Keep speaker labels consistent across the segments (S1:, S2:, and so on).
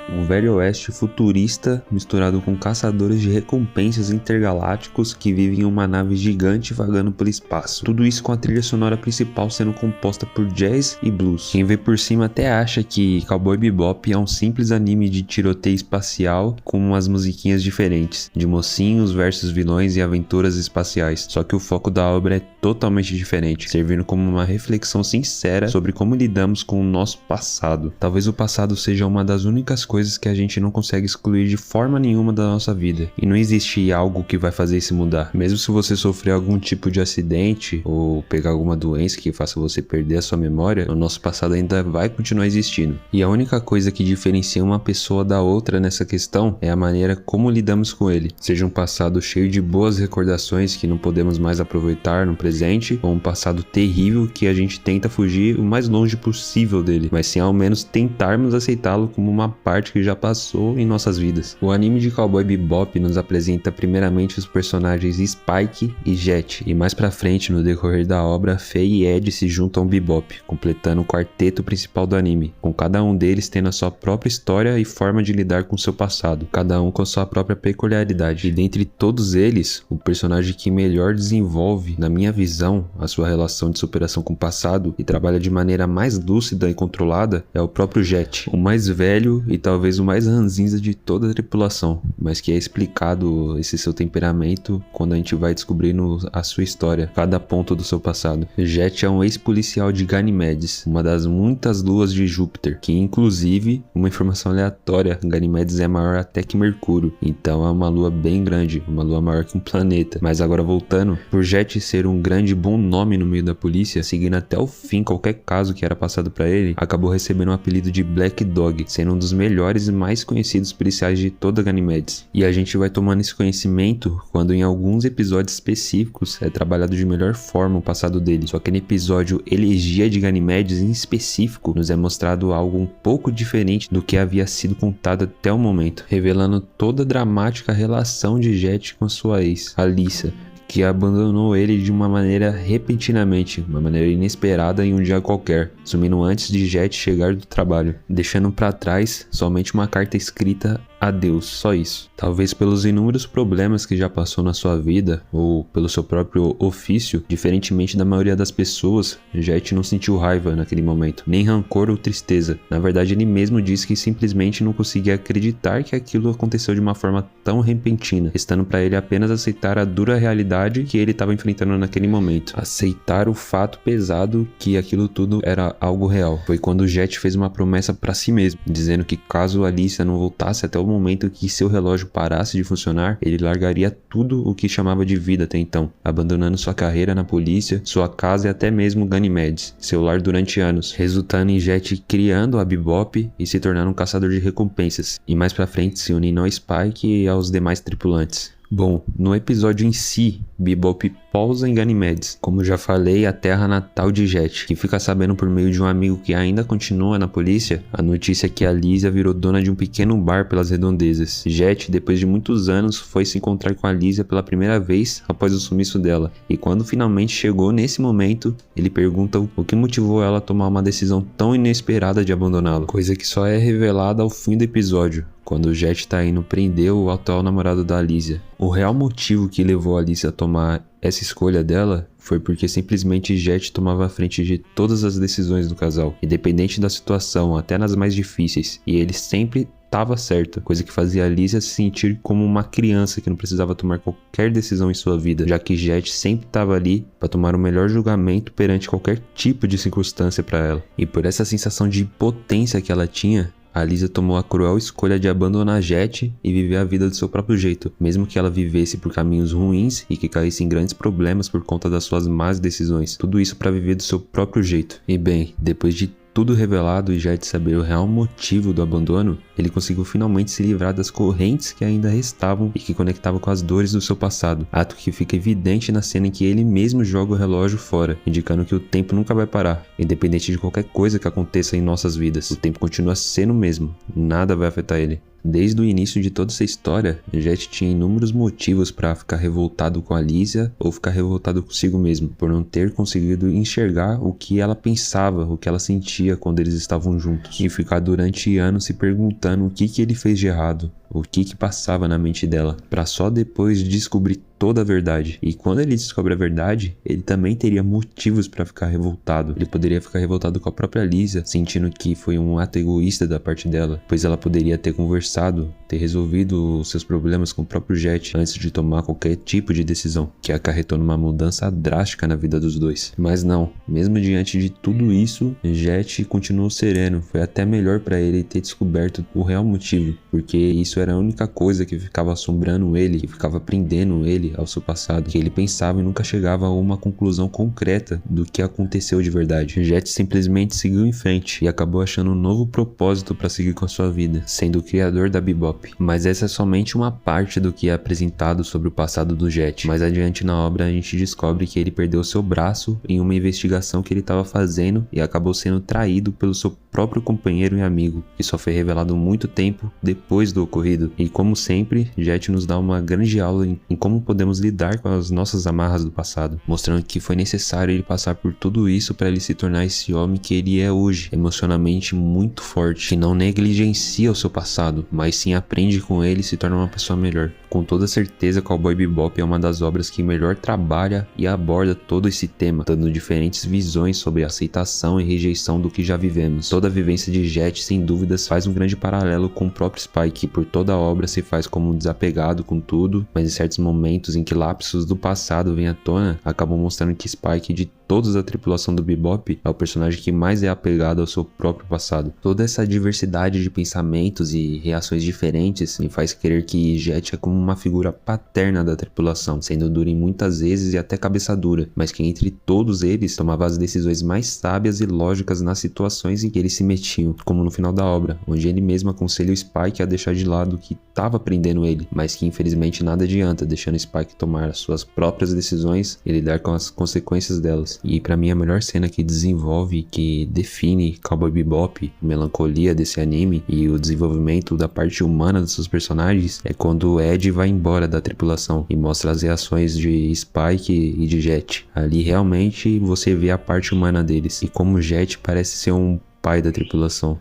S1: Um velho oeste futurista misturado com caçadores de recompensas intergalácticos que vivem em uma nave gigante vagando pelo espaço. Tudo isso com a trilha sonora principal sendo composta por jazz e blues. Quem vê por cima até acha que Cowboy Bebop é um simples anime de tiroteio espacial com umas musiquinhas diferentes, de mocinhos versus vilões e aventuras espaciais. Só que o foco da obra é totalmente diferente, servindo como uma reflexão sincera sobre como lidamos com o nosso passado. Talvez o passado seja uma das únicas coisas que a gente não consegue excluir de forma nenhuma da nossa vida, e não existe algo que vai fazer isso mudar. Mesmo se você sofrer algum tipo de acidente ou pegar alguma doença que faça você perder a sua memória, o nosso passado ainda vai continuar existindo. E a única coisa que diferencia uma pessoa da outra nessa questão é a maneira como lidamos com ele. Seja um passado cheio de boas recordações que não podemos mais aproveitar no presente, ou um passado terrível que a gente tenta fugir o mais longe possível dele, mas sem ao menos tentarmos aceitá-lo como uma parte que já passou em nossas vidas. O anime de Cowboy Bebop nos apresenta primeiramente os personagens Spike e Jet, e mais pra frente, no decorrer da obra, Faye e Ed se juntam ao Bebop, completando o quarteto principal do anime, com cada um deles tendo a sua própria história e forma de lidar com seu passado, cada um com sua própria peculiaridade. E dentre todos eles, o personagem que melhor desenvolve, na minha visão, a sua relação de superação com o passado e trabalha de maneira mais lúcida e controlada é o próprio Jet, o mais velho e talvez o mais ranzinza de toda a tripulação, mas que é explicado esse seu temperamento quando a gente vai descobrindo a sua história, cada ponto do seu passado. Jet é um ex-policial de Ganymedes, uma das muitas luas de Júpiter, que inclusive, uma informação aleatória, Ganymedes é maior até que Mercúrio, então é uma lua bem grande, uma lua maior que um planeta. Mas agora voltando, por Jet ser um grande e bom nome no meio da polícia, seguindo até o fim qualquer caso que era passado pra ele, acabou recebendo o apelido de Black Dog, sendo um dos melhores e mais conhecidos policiais de toda Ganymedes. E a gente vai tomando esse conhecimento quando em alguns episódios específicos é trabalhado de melhor forma o passado dele. Só que no episódio Elegia de Ganymedes em específico, nos é mostrado algo um pouco diferente do que havia sido contado até o momento, revelando toda a dramática relação de Jet com sua ex, Alyssa, que abandonou ele de uma maneira repentinamente, uma maneira inesperada em um dia qualquer, sumindo antes de Jet chegar do trabalho, deixando para trás somente uma carta escrita adeus, só isso. Talvez pelos inúmeros problemas que já passou na sua vida, ou pelo seu próprio ofício, diferentemente da maioria das pessoas, Jet não sentiu raiva naquele momento, nem rancor ou tristeza. Na verdade, ele mesmo disse que simplesmente não conseguia acreditar que aquilo aconteceu de uma forma tão repentina, restando para ele apenas aceitar a dura realidade que ele estava enfrentando naquele momento. Aceitar o fato pesado que aquilo tudo era algo real. Foi quando Jet fez uma promessa para si mesmo, dizendo que caso Alyssa não voltasse até o momento que seu relógio parasse de funcionar, ele largaria tudo o que chamava de vida até então, abandonando sua carreira na polícia, sua casa e até mesmo Ganymedes, seu lar durante anos, resultando em Jet criando a Bebop e se tornando um caçador de recompensas, e mais pra frente se unindo ao Spike e aos demais tripulantes. Bom, no episódio em si, Bebop pousa em Ganymedes, como já falei, a terra natal de Jet, que fica sabendo por meio de um amigo que ainda continua na polícia, a notícia que a Lysia virou dona de um pequeno bar pelas redondezas. Jet, depois de muitos anos, foi se encontrar com a Lysia pela primeira vez após o sumiço dela, e quando finalmente chegou nesse momento, ele pergunta o que motivou ela a tomar uma decisão tão inesperada de abandoná-lo, coisa que só é revelada ao fim do episódio, quando o Jet tá indo prender o atual namorado da Lysia. O real motivo que levou a Lysia a tomar essa escolha dela foi porque simplesmente Jet tomava a frente de todas as decisões do casal, independente da situação, até nas mais difíceis, e ele sempre estava certo, coisa que fazia a Lysia se sentir como uma criança que não precisava tomar qualquer decisão em sua vida, já que Jet sempre estava ali para tomar o melhor julgamento perante qualquer tipo de circunstância para ela. E por essa sensação de impotência que ela tinha, a Lysia tomou a cruel escolha de abandonar Jet e viver a vida do seu próprio jeito, mesmo que ela vivesse por caminhos ruins e que caísse em grandes problemas por conta das suas más decisões. Tudo isso para viver do seu próprio jeito. E bem, depois de tudo revelado e já de saber o real motivo do abandono, ele conseguiu finalmente se livrar das correntes que ainda restavam e que conectavam com as dores do seu passado, ato que fica evidente na cena em que ele mesmo joga o relógio fora, indicando que o tempo nunca vai parar, independente de qualquer coisa que aconteça em nossas vidas. O tempo continua sendo o mesmo, nada vai afetar ele. Desde o início de toda essa história, Jet tinha inúmeros motivos para ficar revoltado com a Lísia ou ficar revoltado consigo mesmo, por não ter conseguido enxergar o que ela pensava, o que ela sentia quando eles estavam juntos, e ficar durante anos se perguntando o que ele fez de errado, o que passava na mente dela, para só depois descobrir toda a verdade. E quando ele descobre a verdade, ele também teria motivos para ficar revoltado. Ele poderia ficar revoltado com a própria Lísia, sentindo que foi um ato egoísta da parte dela, pois ela poderia ter conversado, ter resolvido os seus problemas com o próprio Jet antes de tomar qualquer tipo de decisão, que acarretou numa mudança drástica na vida dos dois. Mas não, mesmo diante de tudo isso, Jet continuou sereno. Foi até melhor para ele ter descoberto o real motivo, porque isso era a única coisa que ficava assombrando ele, que ficava prendendo ele ao seu passado, que ele pensava e nunca chegava a uma conclusão concreta do que aconteceu de verdade. Jet simplesmente seguiu em frente e acabou achando um novo propósito para seguir com a sua vida, sendo o criador da Bebop. Mas essa é somente uma parte do que é apresentado sobre o passado do Jet. Mais adiante na obra a gente descobre que ele perdeu seu braço em uma investigação que ele estava fazendo e acabou sendo traído pelo seu próprio companheiro e amigo, que só foi revelado muito tempo depois do ocorrido. E como sempre, Jet nos dá uma grande aula em como podemos lidar com as nossas amarras do passado, mostrando que foi necessário ele passar por tudo isso para ele se tornar esse homem que ele é hoje, emocionalmente muito forte, que não negligencia o seu passado, mas sim aprende com ele e se torna uma pessoa melhor. Com toda certeza, Cowboy Bebop é uma das obras que melhor trabalha e aborda todo esse tema, dando diferentes visões sobre aceitação e rejeição do que já vivemos. Toda a vivência de Jet, sem dúvidas, faz um grande paralelo com o próprio Spike, que por toda a obra se faz como um desapegado com tudo, mas em certos momentos em que lapsos do passado vêm à tona, acabam mostrando que Spike, de todos da tripulação do Bebop, é o personagem que mais é apegado ao seu próprio passado. Toda essa diversidade de pensamentos e reações diferentes me faz crer que Jet é como uma figura paterna da tripulação, sendo Durin muitas vezes e até cabeça dura, mas que entre todos eles tomava as decisões mais sábias e lógicas nas situações em que eles se metiam, como no final da obra, onde ele mesmo aconselha o Spike a deixar de lado o que estava prendendo ele, mas que infelizmente nada adianta, deixando o Spike tomar as suas próprias decisões e lidar com as consequências delas. E pra mim a melhor cena que desenvolve, que define Cowboy Bebop, a melancolia desse anime e o desenvolvimento da parte humana dos seus personagens, é quando o Ed vai embora da tripulação e mostra as reações de Spike e de Jet. Ali realmente você vê a parte humana deles e como Jet parece ser um pai da tripulação.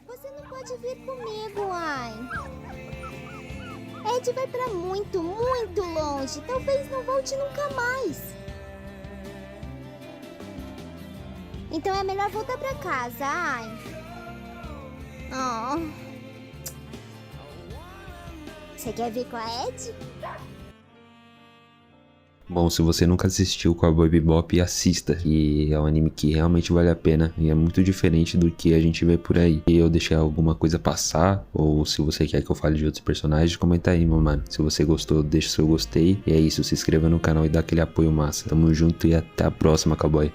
S2: Você não pode vir comigo, ai. Ed vai pra muito, muito longe. Talvez não volte nunca mais. Então é melhor voltar pra casa, ai. Oh. Você quer vir com a Ed?
S1: Bom, se você nunca assistiu Cowboy Bebop, assista, que é um anime que realmente vale a pena e é muito diferente do que a gente vê por aí. E eu deixei alguma coisa passar, ou se você quer que eu fale de outros personagens, comenta aí, meu mano. Se você gostou, deixa o seu gostei. E é isso, se inscreva no canal e dá aquele apoio massa. Tamo junto e até a próxima, cowboy.